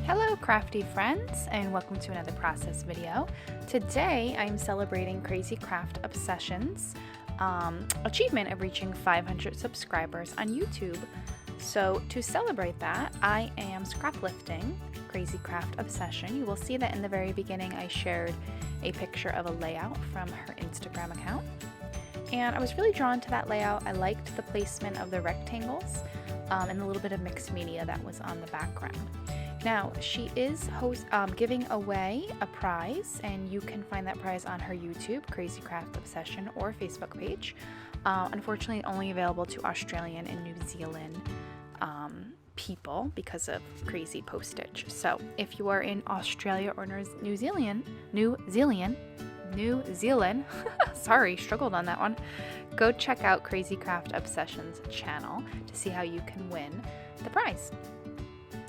Hello crafty friends, and welcome to another process video. Today I'm celebrating Crazy Craft Obsession's achievement of reaching 500 subscribers on YouTube. So to celebrate that, I am scraplifting Crazy Craft Obsession. You will see that in the very beginning I shared a picture of a layout from her Instagram account. And I was really drawn to that layout. I liked the placement of the rectangles and the little bit of mixed media that was on the background. Now, she is giving away a prize, and you can find that prize on her YouTube, Crazy Craft Obsession, or Facebook page. Unfortunately, only available to Australian and New Zealand people because of crazy postage. So, if you are in Australia or New Zealand, sorry, struggled on that one, go check out Crazy Craft Obsession's channel to see how you can win the prize.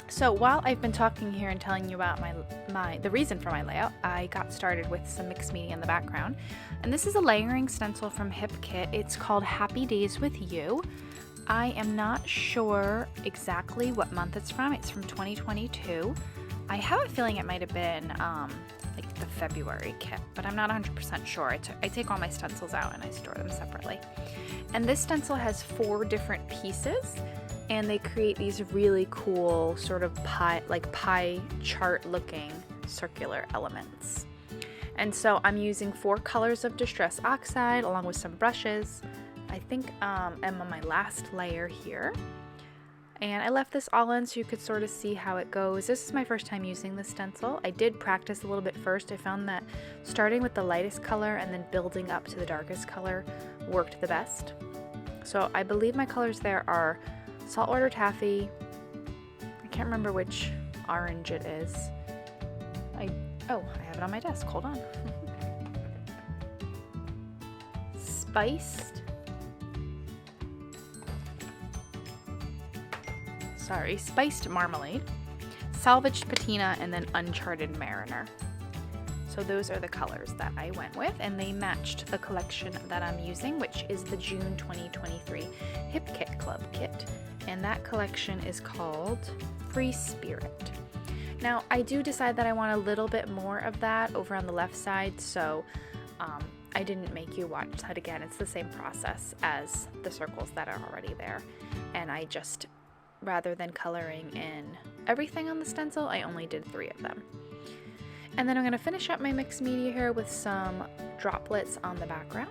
So while I've been talking here and telling you about the reason for my layout, I got started with some mixed media in the background. And this is a layering stencil from HipKit. It's called Happy Days with You. I am not sure exactly what month it's from. It's from 2022. I have a feeling it might have been like the February kit, but I'm not 100% sure. I take all my stencils out and I store them separately. And this stencil has 4 different pieces, and they create these really cool sort of pie chart looking circular elements. And so I'm using 4 colors of Distress Oxide along with some brushes. I think I'm on my last layer here. And I left this all in so you could sort of see how it goes. This is my first time using the stencil. I did practice a little bit first. I found that starting with the lightest color and then building up to the darkest color worked the best. So I believe my colors there are Saltwater Taffy, I can't remember which orange it is. I have it on my desk, hold on. Spiced Marmalade, Salvaged Patina, and then Uncharted Mariner. So those are the colors that I went with, and they matched the collection that I'm using, which is the June 2023 HipKit Club kit. And that collection is called Free Spirit. Now, I do decide that I want a little bit more of that over on the left side, so I didn't make you watch that again. It's the same process as the circles that are already there. And I just, rather than coloring in everything on the stencil, I only did 3 of them. And then I'm going to finish up my mixed media here with some droplets on the background.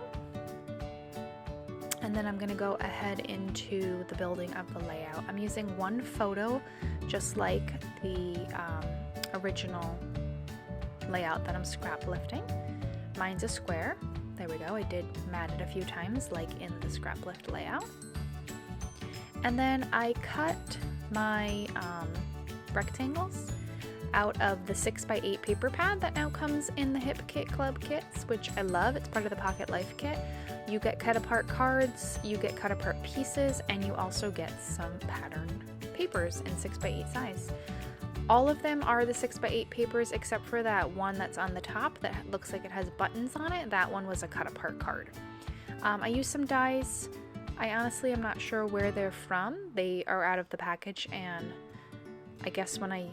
And then I'm going to go ahead into the building of the layout. I'm using one photo, just like the original layout that I'm scrap lifting. Mine's a square. There we go. I did mat it a few times, like in the scrap lift layout. And then I cut my rectangles out of the 6x8 paper pad that now comes in the HipKit Club kits, which I love. It's part of the Pocket Life kit. You get cut apart cards, you get cut apart pieces, and you also get some patterned papers in 6x8 size. All of them are the 6x8 papers except for that one that's on the top that looks like it has buttons on it. That one was a cut apart card. I used some dies. I honestly am not sure where they're from. They are out of the package, and I guess when I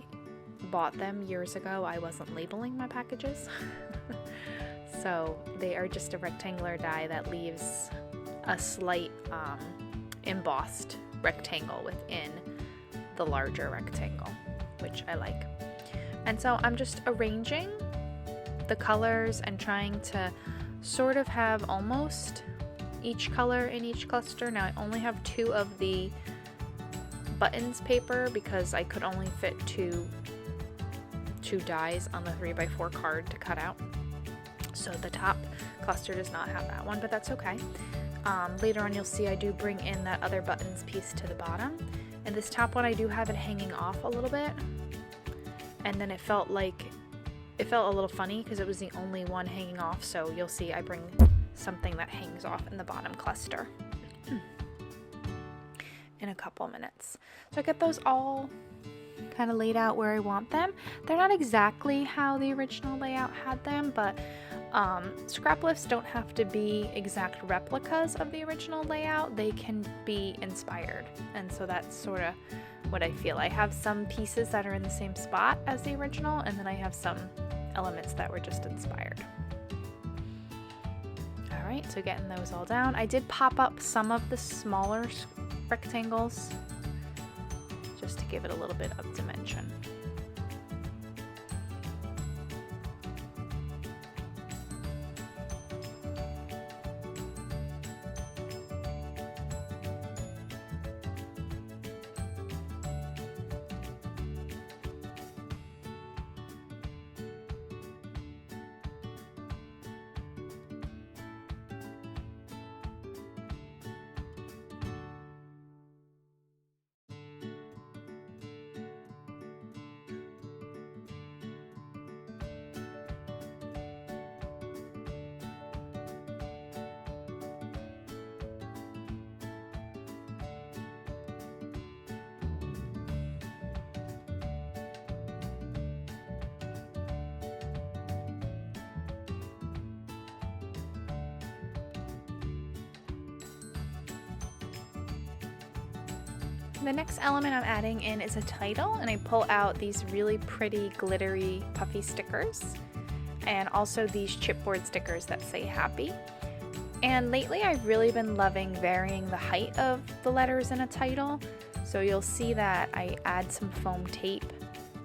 bought them years ago, I wasn't labeling my packages. So they are just a rectangular die that leaves a slight embossed rectangle within the larger rectangle, which I like. And so I'm just arranging the colors and trying to sort of have almost each color in each cluster. Now I only have 2 of the buttons paper because I could only fit two dies on the 3x4 card to cut out. So the top cluster does not have that one, but that's okay. Later on you'll see I do bring in that other buttons piece to the bottom. And this top one I do have it hanging off a little bit. And then it felt a little funny because it was the only one hanging off, so you'll see I bring something that hangs off in the bottom cluster in a couple minutes. So I get those all kind of laid out where I want them. They're not exactly how the original layout had them, but scrap lifts don't have to be exact replicas of the original layout. They can be inspired, and so that's sort of what I feel. I have some pieces that are in the same spot as the original, and then I have some elements that were just inspired. All right, so getting those all down. I did pop up some of the smaller rectangles just to give it a little bit of dimension. The next element I'm adding in is a title, and I pull out these really pretty glittery puffy stickers and also these chipboard stickers that say happy. And lately I've really been loving varying the height of the letters in a title. So you'll see that I add some foam tape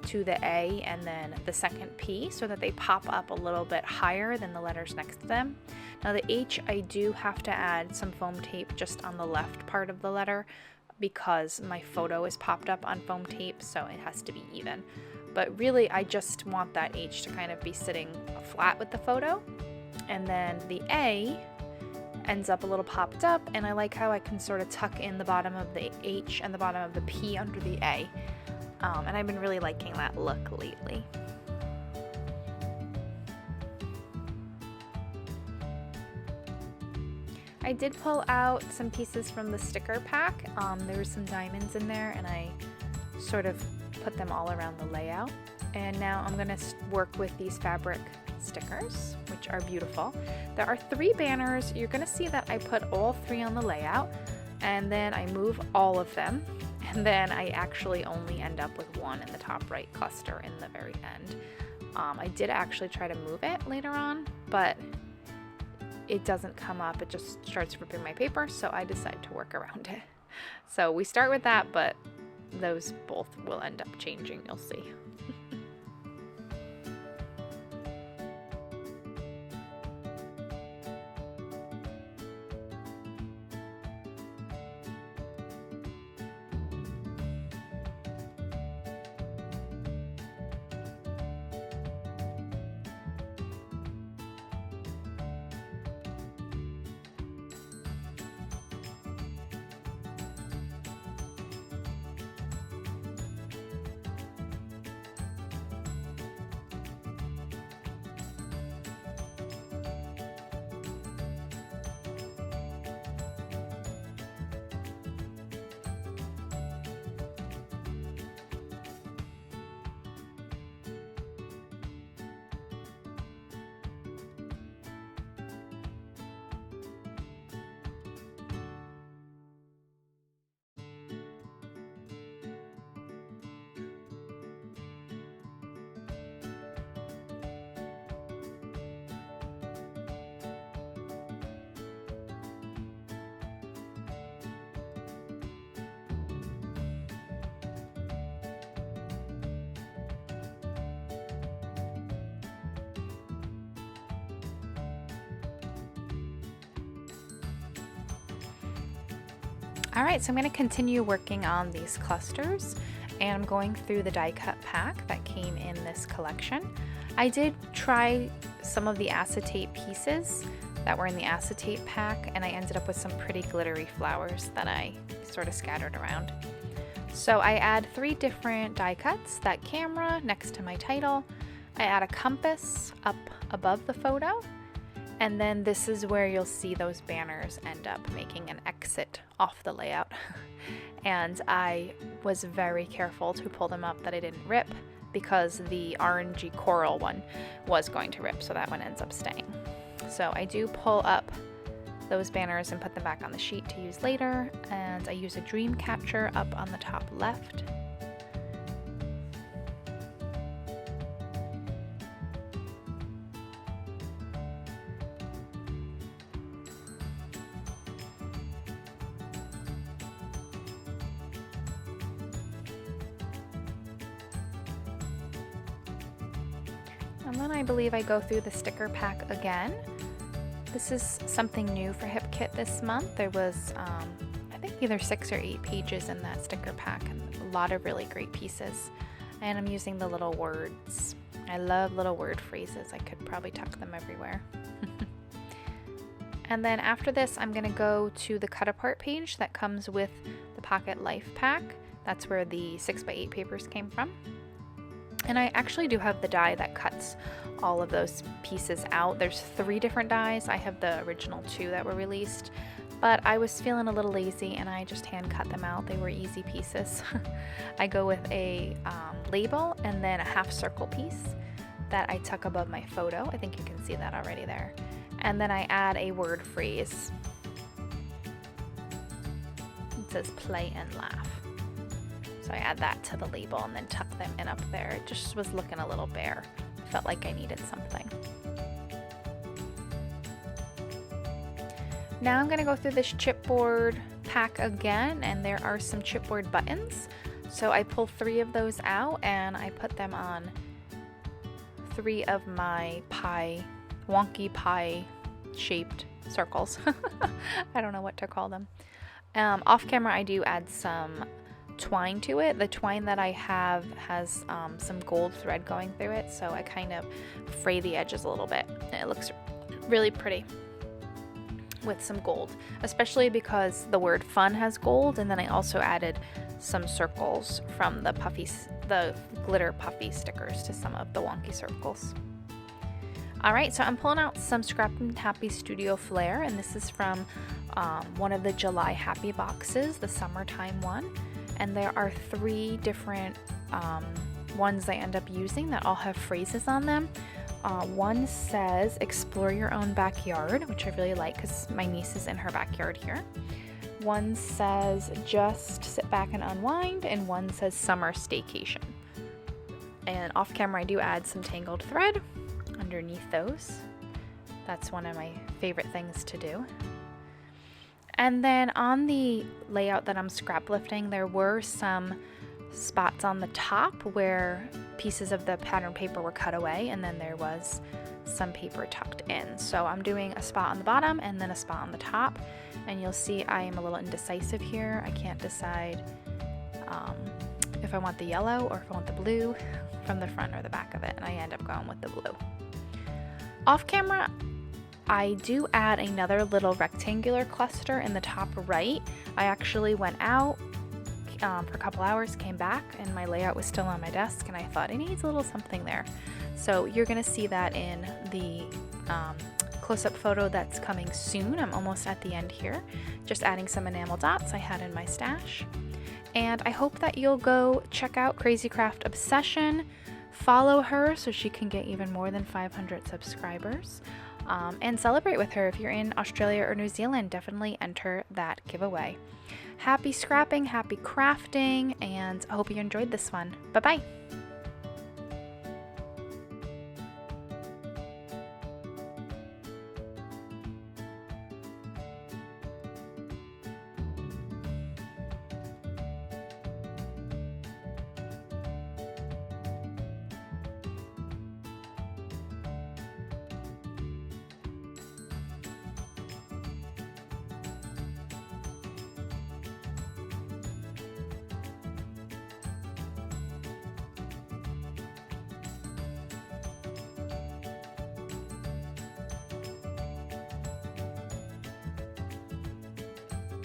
to the A and then the second P so that they pop up a little bit higher than the letters next to them. Now the H, I do have to add some foam tape just on the left part of the letter, because my photo is popped up on foam tape, so it has to be even. But really, I just want that H to kind of be sitting flat with the photo. And then the A ends up a little popped up, and I like how I can sort of tuck in the bottom of the H and the bottom of the P under the A. And I've been really liking that look lately. I did pull out some pieces from the sticker pack. There were some diamonds in there, and I sort of put them all around the layout. And now I'm going to work with these fabric stickers, which are beautiful. There are 3 banners. You're going to see that I put all 3 on the layout, and then I move all of them, and then I actually only end up with 1 in the top right cluster in the very end. I did actually try to move it later on, but it doesn't come up. It just starts ripping my paper, so I decide to work around it. So we start with that, but those both will end up changing, you'll see. Alright, so I'm going to continue working on these clusters, and I'm going through the die cut pack that came in this collection. I did try some of the acetate pieces that were in the acetate pack, and I ended up with some pretty glittery flowers that I sort of scattered around. So I add 3 different die cuts, that camera next to my title, I add a compass up above the photo, and then this is where you'll see those banners end up making an exit off the layout. And I was very careful to pull them up that I didn't rip, because the orangey coral one was going to rip, so that one ends up staying. So I do pull up those banners and put them back on the sheet to use later. And I use a dream catcher up on the top left. And then I believe I go through the sticker pack again. This is something new for Hip Kit this month. There was, I think either 6 or 8 pages in that sticker pack and a lot of really great pieces. And I'm using the little words. I love little word phrases. I could probably tuck them everywhere. And then after this, I'm gonna go to the cut apart page that comes with the Pocket Life pack. That's where the 6x8 papers came from. And I actually do have the die that cuts all of those pieces out. There's 3 different dies. I have the original 2 that were released, but I was feeling a little lazy and I just hand cut them out. They were easy pieces. I go with a label and then a half circle piece that I tuck above my photo. I think you can see that already there. And then I add a word phrase. It says play and laugh. So I add that to the label and then tuck them in up there. It just was looking a little bare. I felt like I needed something. Now I'm going to go through this chipboard pack again, and there are some chipboard buttons. So I pull 3 of those out and I put them on 3 of my wonky pie shaped circles. I don't know what to call them. Off camera I do add some twine to it. The twine that I have has some gold thread going through it, so I kind of fray the edges a little bit. And it looks really pretty with some gold, especially because the word fun has gold, and then I also added some circles from the glitter puffy stickers to some of the wonky circles. Alright, so I'm pulling out some Scrap and Happy Studio Flair, and this is from one of the July Happy boxes, the summertime one. And there are 3 different ones I end up using that all have phrases on them. One says, explore your own backyard, which I really like because my niece is in her backyard here. One says, just sit back and unwind, and one says, summer staycation. And off camera I do add some tangled thread underneath those. That's one of my favorite things to do. And then on the layout that I'm scrap lifting, there were some spots on the top where pieces of the pattern paper were cut away, and then there was some paper tucked in. So I'm doing a spot on the bottom and then a spot on the top, and you'll see I am a little indecisive here. I can't decide if I want the yellow or if I want the blue from the front or the back of it, and I end up going with the blue. Off camera, I do add another little rectangular cluster in the top right. I actually went out for a couple hours, came back, and my layout was still on my desk, and I thought it needs a little something there. So you're going to see that in the close-up photo that's coming soon. I'm almost at the end here, just adding some enamel dots I had in my stash. And I hope that you'll go check out Crazy Craft Obsession, follow her so she can get even more than 500 subscribers. And celebrate with her. If you're in Australia or New Zealand, definitely enter that giveaway. Happy scrapping, happy crafting, and I hope you enjoyed this one. Bye-bye.